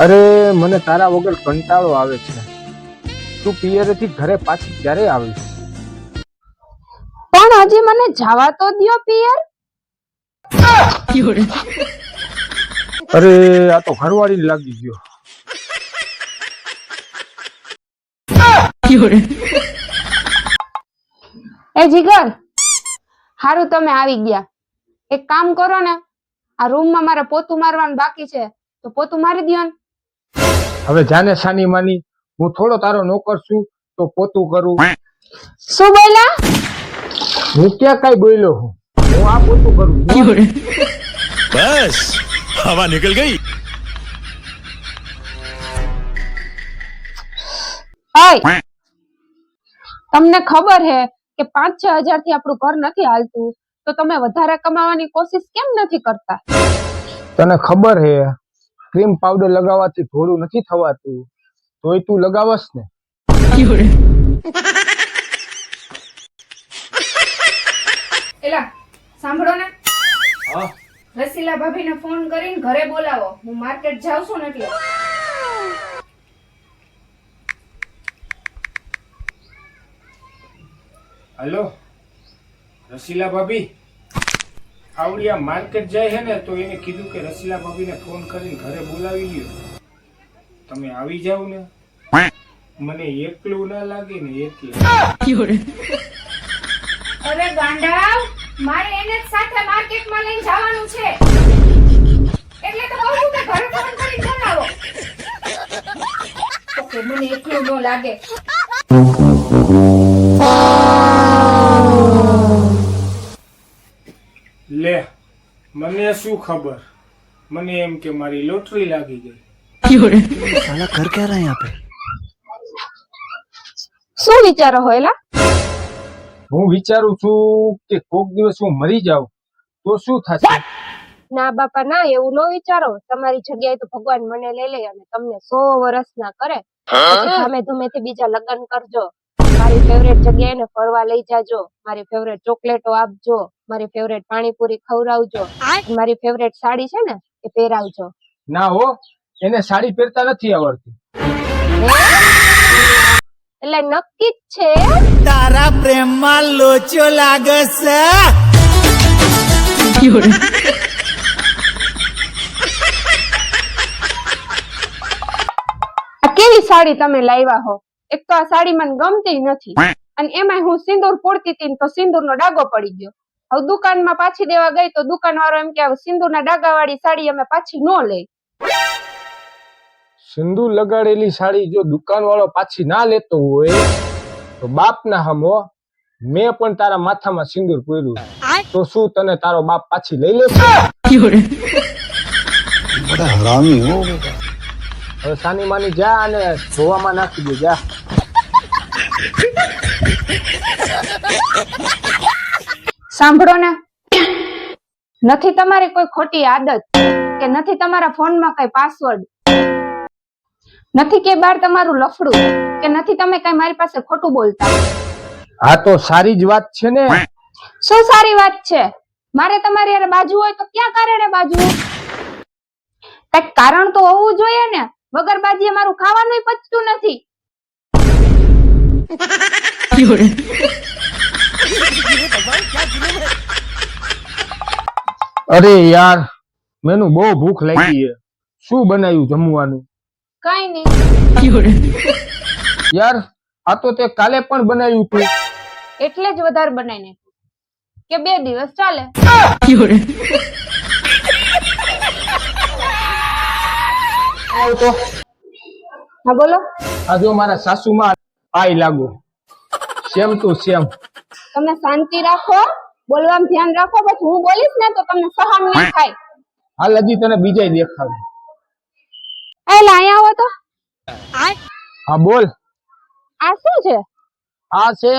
અરે મને તારા વગર કંટાળો આવે છે. તું પિયરેથી ઘરે પાછી ક્યારે આવીશ? પણ હજી મને જવા તો દ્યો પિયર. અરે આ તો ઘરવાળી લાગી ગયો. એ જીગર, હારું તમે આવી ગયા. એક કામ કરો ને, આ રૂમમાં મારે પોતું મારવાનું બાકી છે, તો પોતું મારી દ્યો ને. હવે જાને સાની માની, હું થોડો તારો નોકર છું તો પોતું કરું. શું બોલ્યા? હું ક્યાં કઈ બોલ્યો હું? હું આ પોતું કરું. बस हवा निकल गई. તમને ખબર હે કે 5-6 હજાર થી આપણું ઘર નથી હાલતું, તો તમે વધારે કમાવાની કોશિશ કેમ નથી કરતા? તને ખબર હે ક્રીમ પાવડર લગાવવાથી થોડું નથી થવાતું, તોય તું લગાવસ ને. એલા સાંભળો ને, હા રસીલા ભાભીને ફોન કરીને ઘરે બોલાવો. હું માર્કેટ જાઉં છું ને એટલે. હેલો રસીલા ભાભી, આવડિયા માર્કેટ જાય છે ને, તો એને કીધું કે રસીલા ભાભીને ફોન કરીને ઘરે બોલાવી લ્યો. તમે આવી જાવ ને, મને એકલું ના લાગે ને એટલે. અરે ગાંડા, મારે એને જ સાથે માર્કેટમાં લઈને જવાનું છે, એટલે તો કહું છું કે ઘરે ફોન કરીને બોલાવો. ઓકે, મને એકલું ન લાગે. લે મને શું ખબર, મને એમ કે મારી લોટરી લાગી ગઈ. साला कर क्या रहा है यहाँ पे? શું વિચારો હો એલા? હું વિચારું છું કે કોક દિવસ હું મરી જાઉં તો શું થશે? ના બાપા ના, એવું ન વિચારો. તમારી જગ્યાએ તો ભગવાન મને લઈ લે અને તમને 100 વર્ષ ના કરે. પછી ધીમે ધીમેથી બીજા લગ્ન કરજો. મારી ફેવરેટ જગ્યાએ ને ફરવા લઈ જાજો. મારી ફેવરેટ ચોકલેટો આપજો. મારી ફેવરેટ પાણીપુરી ખવડાવજો. મારી ફેવરેટ સાડી છે ને એ પહેરાવજો. ના હો, એને સાડી પહેરતા નથી આવડતી. એટલે નક્કી જ છે. तारा प्रेम में लोचो लागस. આ કેવી સાડી તમે લાવ્યા હો? એક તો આ સાડી મને ગમતી નથી, અને એમાં હું સિંદૂર પોડતી હતી તો સિંદૂરનો ડાગો પડી ગયો. હવે દુકાનમાં પાછી દેવા ગઈ તો દુકાનવાળો એમ કે સિંદૂરના ડાગા વાળી સાડી અમે પાછી ન લઈ. સિંદૂર લગાડેલી સાડી જો દુકાન વાળો પાછી ના લેતો હોય તો બાપ ના હમો, મેં પણ તારા માથામાં સિંદૂર પૂર્યું, તો શું તને તારો બાપ પાછી લઈ લેશે? बड़ा हरामी हो बेटा. હવે સાની માની જા અને ધોવામાં નાખી દે જા. સાંભળો ને, નથી તમારી કોઈ ખોટી આદત, કે નથી તમારા ફોનમાં કઈ પાસવર્ડ, નથી કે બાર તમારું લફડું, કે નથી તમે કઈ મારી પાસે ખોટું બોલતા. હા તો સારી જ વાત છે ને. શું સારી વાત છે? મારે તમારી હારે બાજુ હોય તો ક્યાં કારણે બાજુ? કઈક કારણ તો હોવું જોઈએ ને. વગર બાજીએ મારું ખાવાનું પચતું નથી. અરે યાર, મેનુ બહુ ભૂખ લાગી છે. શું બનાવ્યું જમવાનું? કઈ નહીં. યાર આ તો તે કાલે પણ બનાવ્યું તું. એટલે જ વધારે બનાવી નાખ્યું કે 2 દિવસ ચાલે. આવ તો હા બોલો. આ જો મારા સાસુમાં આઈ લાગુ, સેમ ટુ સેમ. તમે શાંતિ રાખો, બોલવામાં ધ્યાન રાખો. પછી હું બોલીશ ને તો તમને સહન નહીં થાય. હાલ હજી તને બીજાય દેખાડું. એટલે અહીંયા આવો તો. હા બોલ. આ શું છે? આ છે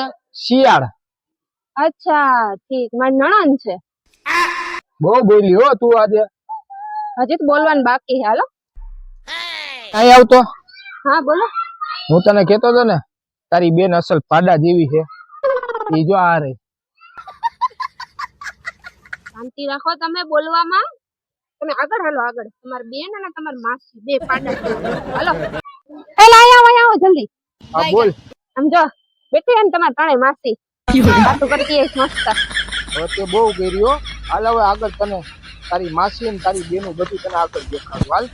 શિયાળ. અચ્છા ઠીક, મારી નણંદ છે. બહુ બોલી હો તું આજે. હજી તો બોલવાનું બાકી છે. હાલો અહીં આવતો. હા બોલો. હું તને કેતો હતો ને તારી બેન અસલ પાડા જેવી છે, એ જો આ રહી. શાંતિ રાખો તમે બોલવામાં. તમે આગળ હાલો આગળ. તમારી બેન અને તમારી માસી બે પાડા હાલો. એ લાય આવો જલ્દી. હા બોલ. સમજો બેઠી એમ તમારી ત્રણેય માસી વાતો કરતી હશે મસ્ત. હવે તે બહુ કર્યો. હાલ હવે આગળ તને તારી માસી ને તારી બેનું બધું તને આગળ દેખાડું. હાલ.